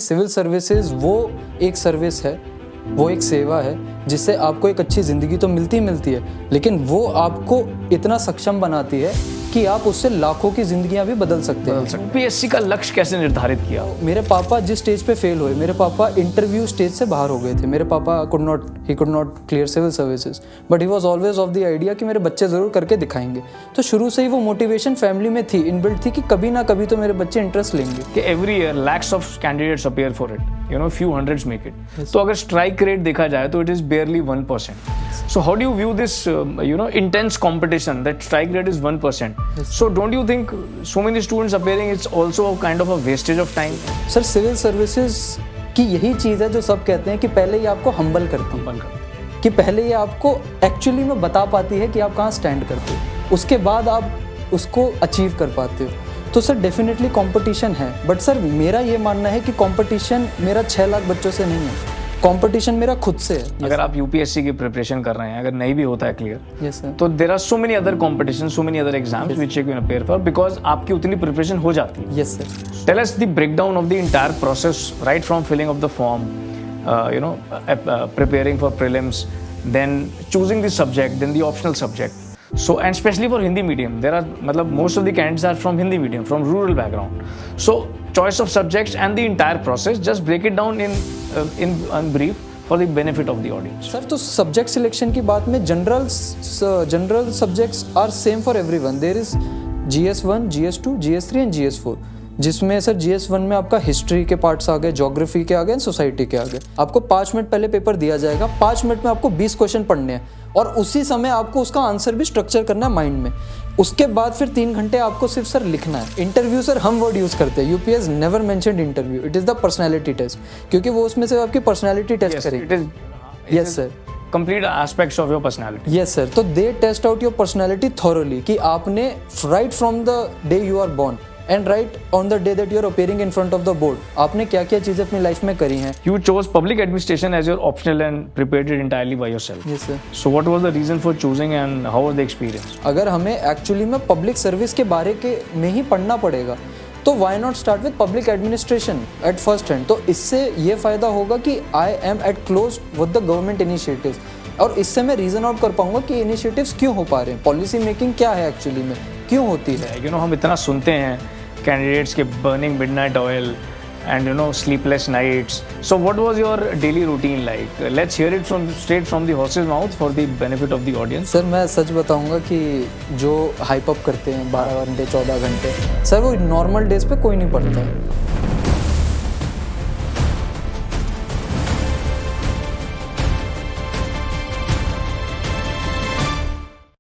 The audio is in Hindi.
सिविल सर्विसेज वो एक सर्विस है, वो एक सेवा है जिससे आपको एक अच्छी ज़िंदगी तो मिलती है, लेकिन वो आपको इतना सक्षम बनाती है कि आप उससे लाखों की ज़िंदगियां भी बदल सकते हैं। यूपीएससी का लक्ष्य कैसे निर्धारित किया? मेरे पापा जिस स्टेज पे फेल हुए, मेरे पापा इंटरव्यू स्टेज से बाहर हो गए थे। मेरे पापा could not clear civil services, but he was always of the idea कि मेरे बच्चे ज़रूर करके दिखाएंगे। तो शुरू से ही वो मोटिवेशन फैमिली में थी, इनबिल्ट थी कि कभी ना कभी तो मेरे बच्चे इंटरेस्ट लेंगे। कि every year lakhs of candidates appear for it, you know, few hundreds make it. तो अगर स्ट्राइक रेट देखा जाए तो it is barely 1%. So how do you view this, intense competition? That strike rate is 1%. So don't you think so many students appearing, it's also a kind of a wastage of time? Sir, civil services की यही चीज़ है जो सब कहते हैं कि पहले ये आपको हम्बल करती है, कि पहले ये आपको एक्चुअली में बता पाती है कि आप कहाँ स्टैंड करते हो, उसके बाद आप उसको अचीव कर पाते हो। तो सर डेफिनेटली कंपटीशन है, बट सर मेरा ये मानना है कि कंपटीशन मेरा 6 लाख बच्चों से नहीं है, कंपटीशन मेरा खुद से है। अगर आप यूपीएससी की प्रिपरेशन कर रहे हैं, अगर नहीं भी होता है क्लियर, यस सर, तो there are so many other competition, so many other exams which you can appear for, because आपकी उतनी प्रिपरेशन हो जाती है। Yes sir. Tell us the breakdown of the entire process, right from filling of the form, preparing for prelims, then choosing the subject, then the optional subject. So, and especially for Hindi medium, there are, most of the candidates are from Hindi medium, from rural background. So, choice of subjects and the entire process, just break it down in brief for the benefit of the audience. Sir, तो सब्जेक्ट सिलेक्शन की बात में general subjects are same for everyone. There is GS1, GS2, GS3 and GS4, जिसमें सर GS1 में आपका हिस्ट्री के पार्ट्स आ गए, ज्योग्राफी के आ गए, सोसाइटी के आ गए। आपको 5 मिनट पहले पेपर दिया जाएगा, 5 मिनट में आपको 20 क्वेश्चन पढ़ने हैं और उसी समय आपको उसका आंसर भी स्ट्रक्चर करना है माइंड में। उसके बाद फिर 3 घंटे आपको सिर्फ सर लिखना है। इंटरव्यू सर हम वर्ड यूज़ करते हैं, UPSC never mentioned interview, it is the personality test, क्योंकि वो उसमें से आपकी पर्सनैलिटी टेस्ट करेंगे। Yes sir, complete aspects of your personality. Yes sir, तो they test out your personality thoroughly, कि आपने right from the day you are born and right on the day that you are appearing in front of the board, आपने क्या क्या चीज़ें अपनी लाइफ में करी हैं। You chose public administration as your optional and prepared it entirely by yourself. Yes sir. So what was the reason for choosing and how was the experience? अगर हमें एक्चुअली में पब्लिक सर्विस के बारे के में ही पढ़ना पड़ेगा तो why not start with public administration at first hand. तो इससे ये फ़ायदा होगा कि I am at close with the government initiatives, और इससे मैं रीज़न आउट कर पाऊंगा कि इनिशिएटिव्स क्यों हो पा रहे हैं, पॉलिसी मेकिंग क्या है एक्चुअली में, क्यों होती है। हम इतना सुनते हैं कैंडिडेट्स के burning midnight oil and sleepless nights. So what was your daily routine like? Let's hear it straight from the horse's mouth for the benefit of the audience. Sir मैं सच बताऊंगा कि जो हाइप अप करते हैं 12 घंटे 14 घंटे, सर वो नॉर्मल डेज पे कोई नहीं पढ़ता है।